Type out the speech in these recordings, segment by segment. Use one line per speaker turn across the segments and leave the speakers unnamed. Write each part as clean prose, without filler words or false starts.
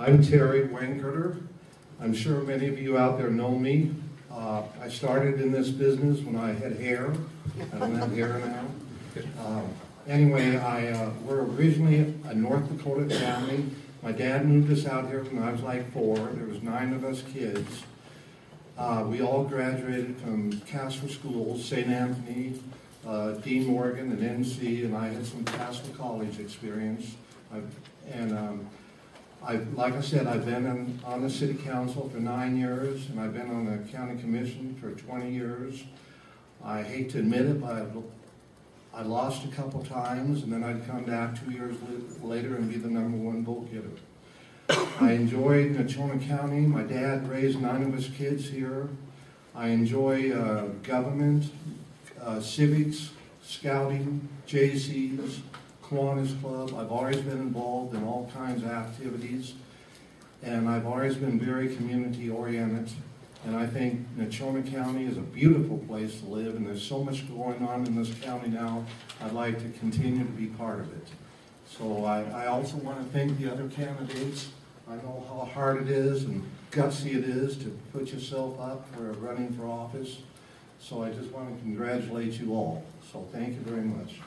I'm Terry Wingerter. I'm sure many of you out there know me. I started in this business when I had hair. I don't have hair now. Anyway, we're originally a North Dakota family. My dad moved us out here when I was like 4. There was 9 of us kids. We all graduated from Casper schools, St. Anthony, Dean Morgan, and NC, and I had some Casper College experience. Like I said, I've been on the city council for 9 years, and I've been on the county commission for 20 years. I hate to admit it, but I lost a couple times, and then I'd come back 2 years later and be the #1 vote getter. I enjoyed Nechona County. My dad raised 9 of his kids here. I enjoy government, civics, scouting, JCs, Kiwanis Club. I've always been involved in all kinds of activities, and I've always been very community oriented. And I think Nechona County is a beautiful place to live, and there's so much going on in this county now. I'd like to continue to be part of it. So I also want to thank the other candidates. I know how hard it is and gutsy it is to put yourself up for running for office. So I just want to congratulate you all. So thank you very much.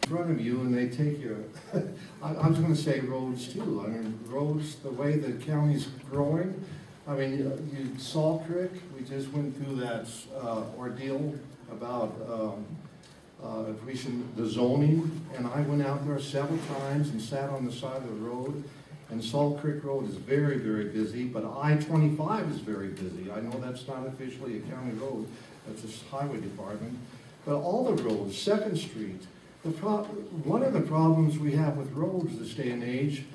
In front of you, and they take your, I was going to say roads too. I mean, roads, the way the county's growing. I mean, Salt Creek, we just went through that ordeal about the zoning, and I went out there several times and sat on the side of the road. And Salt Creek Road is very, very busy, but I-25 is very busy. I know that's not officially a county road, that's a highway department. But all the roads, 2nd Street, one of the problems we have with roads this day and age,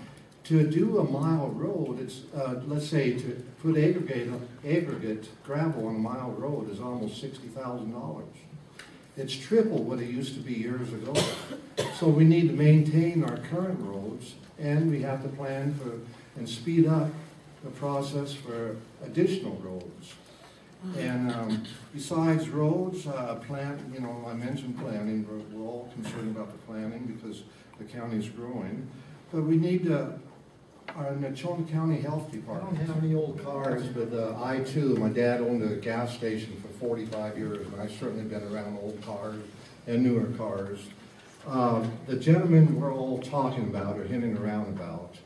to do a mile road, it's, let's say to put aggregate gravel on a mile road is almost $60,000. It's triple what it used to be years ago. So we need to maintain our current roads, and we have to plan for and speed up the process for additional roads. And besides roads, I mentioned planning. We're all concerned about the planning because the county's growing. But we need our Nechona County Health Department. I don't have any old cars, but I too, my dad owned a gas station for 45 years, and I've certainly been around old cars and newer cars. The gentleman we're all talking about or hinting around about,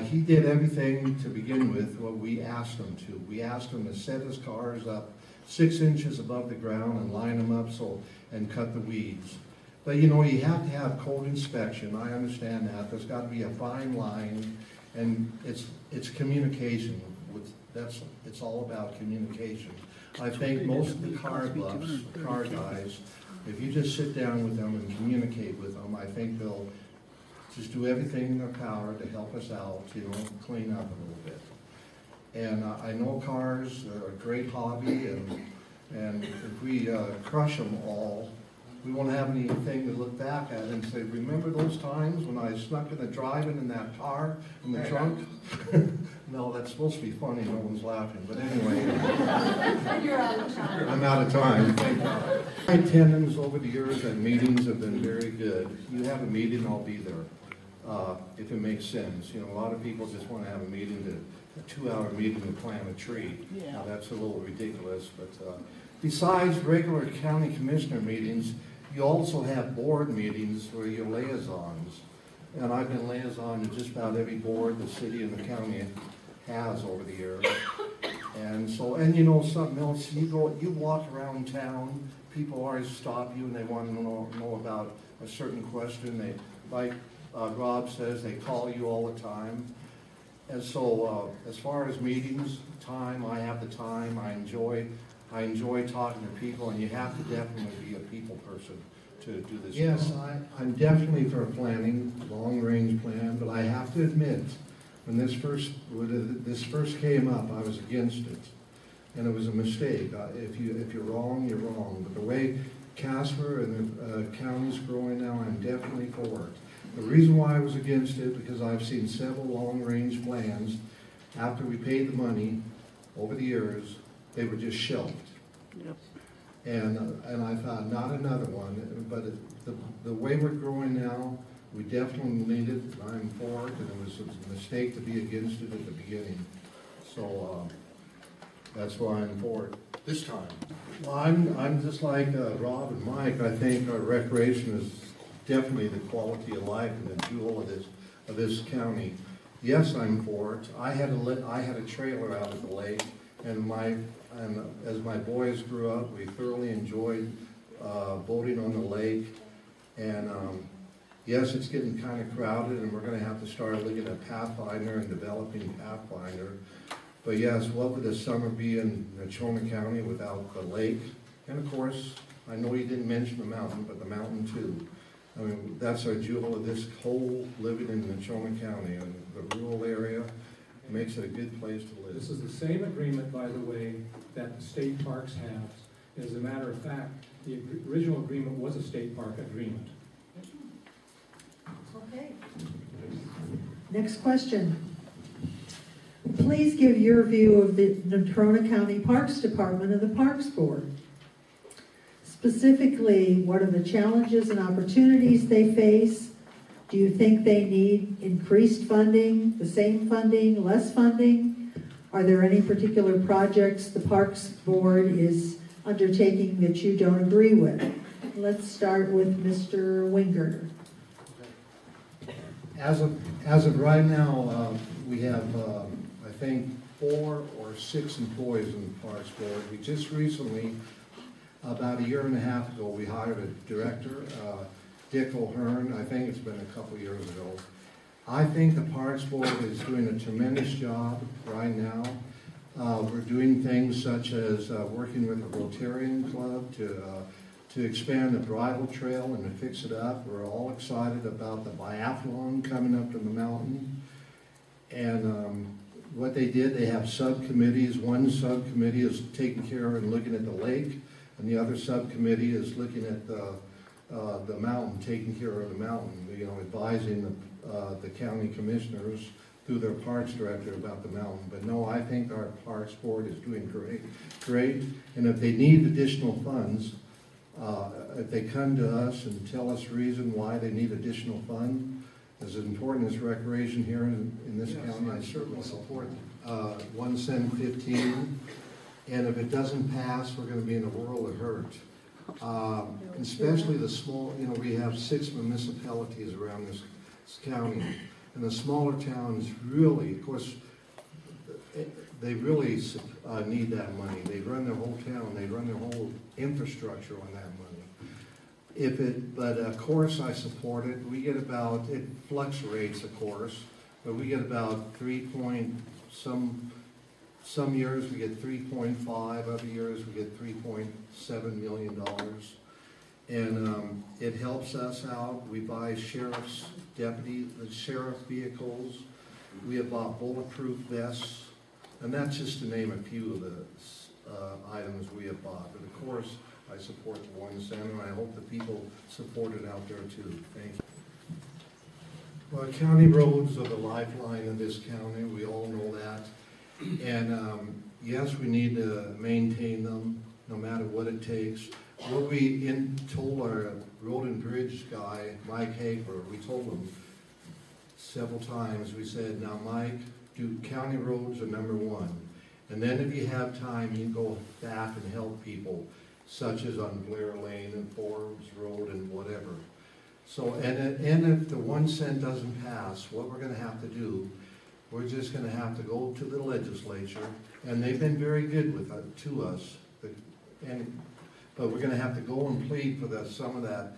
he did everything to begin with what we asked him to. We asked him to set his cars up 6 inches above the ground and line them up and cut the weeds. But you know, you have to have code inspection. I understand that. There's got to be a fine line, and it's communication. It's all about communication. I think most of the car buffs, car guys, if you just sit down with them and communicate with them, I think they'll just do everything in their power to help us out, clean up a little bit. And I know cars are a great hobby, and if we crush them all, we won't have anything to look back at and say, remember those times when I snuck in the driving in that car in the trunk? No, that's supposed to be funny, no one's laughing, but anyway.
You're out of time.
I'm out of time, thank God. My attendance over the years at meetings have been very good. You have a meeting, I'll be there, if it makes sense. A lot of people just want to have a meeting, a 2-hour meeting to plant a tree. Yeah. Now, that's a little ridiculous, but besides regular county commissioner meetings, you also have board meetings where you're liaisons. And I've been liaison to just about every board the city and the county has over the years. And so, and something else, you walk around town, people always stop you and they want to know about a certain question. Like Rob says, they call you all the time. And so, as far as meetings, I have the time, I enjoy talking to people, and you have to definitely be a people person to do this. Yes, I'm definitely for planning, long-range plan, but I have to admit, when this first came up, I was against it, and it was a mistake. If you're wrong, you're wrong. But the way Casper and the county's growing now, I'm definitely for it. The reason why I was against it, because I've seen several long-range plans, after we paid the money over the years, they were just shelved. Yep. And I thought, not another one. But the way we're growing now, We definitely need it, and I'm for it, and it was a mistake to be against it at the beginning. So, that's why I'm for it this time. Well, I'm just like Rob and Mike. I think our recreation is definitely the quality of life and the jewel of this county. Yes, I'm for it. I had a trailer out at the lake, and as my boys grew up, we thoroughly enjoyed boating on the lake. And yes, it's getting kind of crowded, and we're going to have to start looking at Pathfinder and developing Pathfinder. But yes, what would the summer be in Natrona County without the lake? And of course, I know you didn't mention the mountain, but the mountain too. I mean, that's our jewel of this whole living in Natrona County, and the rural area makes it a good place to live.
This is the same agreement, by the way, that the state parks have. As a matter of fact, the original agreement was a state park agreement.
Okay.
Next question. Please give your view of the Natrona County Parks Department and the Parks Board. Specifically, what are the challenges and opportunities they face? Do you think they need increased funding, the same funding, less funding? Are there any particular projects the Parks Board is undertaking that you don't agree with? Let's start with Mr. Wingerter.
As of right now, we have, I think, 4 or 6 employees in the Parks Board. We just recently, about a year and a half ago, we hired a director, Dick O'Hearn. I think it's been a couple years ago. I think the Parks Board is doing a tremendous job right now. We're doing things such as working with the Rotarian Club to expand the bridle trail and to fix it up. We're all excited about the biathlon coming up to the mountain. And what they did, they have subcommittees. One subcommittee is taking care of and looking at the lake, and the other subcommittee is looking at the mountain, taking care of the mountain, you know, advising the county commissioners through their parks director about the mountain. But no, I think our Parks Board is doing great. And if they need additional funds, if they come to us and tell us reason why they need additional fund, as important as recreation here in this county, I certainly support 1 cent 15. And if it doesn't pass, we're going to be in a world of hurt. Especially the small, you know, we have 6 municipalities around this county, and the smaller towns really, of course, they really need that money. They run their whole town, they run their whole infrastructure on that money. But of course I support it. We get about, it fluctuates of course, but we get about some years we get 3.5, other years we get $3.7 million. And it helps us out. We buy sheriff vehicles. We have bought bulletproof vests. And that's just to name a few of the items we have bought. But of course, I support the 1 cent, and I hope the people support it out there too. Thank you. Well, county roads are the lifeline of this county. We all know that. And yes, we need to maintain them no matter what it takes. What we told our road and bridge guy, Mike Hafer, we told him several times, we said, now Mike, do county roads are #1. And then if you have time, you go back and help people, such as on Blair Lane and Forbes Road and whatever. So, and if the 1 cent doesn't pass, what we're going to have to do, we're just going to have to go to the legislature, and they've been very good to us. But we're going to have to go and plead for some of that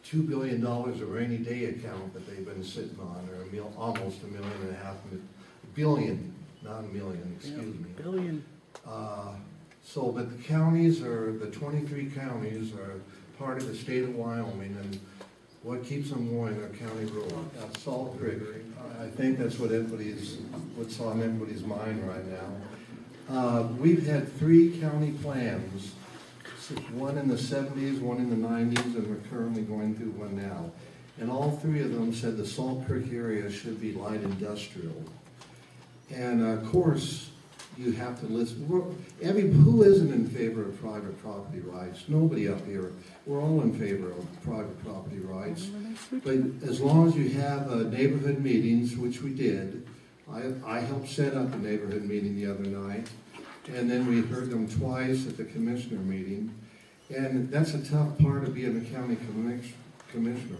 $2 billion of rainy day account that they've been sitting on, or almost $1.5 billion, not a million, excuse me.
Billion.
But the counties the 23 counties are part of the state of Wyoming, and what keeps them going are county roads. Salt Creek, I think that's what's on everybody's mind right now. We've had 3 county plans, one in the 70s, one in the 90s, and we're currently going through one now. And all 3 of them said the Salt Creek area should be light industrial. And of course, you have to listen. Who isn't in favor of private property rights? Nobody up here. We're all in favor of private property rights. But as long as you have neighborhood meetings, which we did, I helped set up a neighborhood meeting the other night, and then we heard them twice at the commissioner meeting. And that's a tough part of being a county commissioner.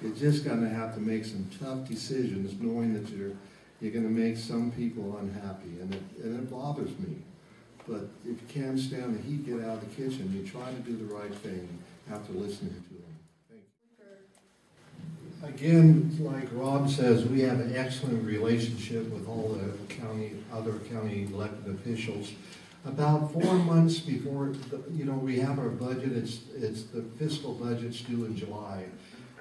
You're just gonna have to make some tough decisions, knowing that you're gonna make some people unhappy, and it bothers me. But if you can't stand the heat, get out of the kitchen. You try to do the right thing after listening to them. Thank you. Again, like Rob says, we have an excellent relationship with all the other county elected officials. About 4 months before, we have our budget, it's the fiscal budget's due in July.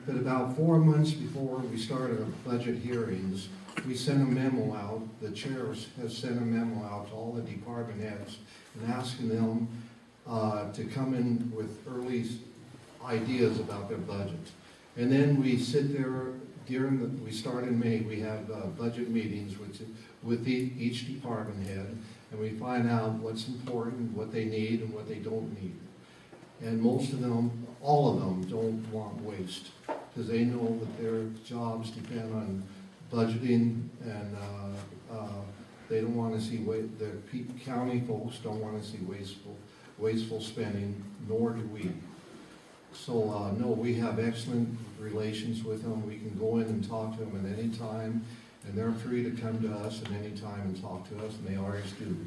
But about 4 months before we start our budget hearings, we send a memo out, the chairs have sent a memo out to all the department heads and asking them to come in with early ideas about their budget. And then we sit there we start in May, we have budget meetings with each department head, and we find out what's important, what they need, and what they don't need. And most of them, all of them, don't want waste, because they know that their jobs depend on budgeting, and they don't want to see the county folks don't want to see wasteful spending, nor do we. So no, we have excellent relations with them. We can go in and talk to them at any time, and they're free to come to us at any time and talk to us, and they always do.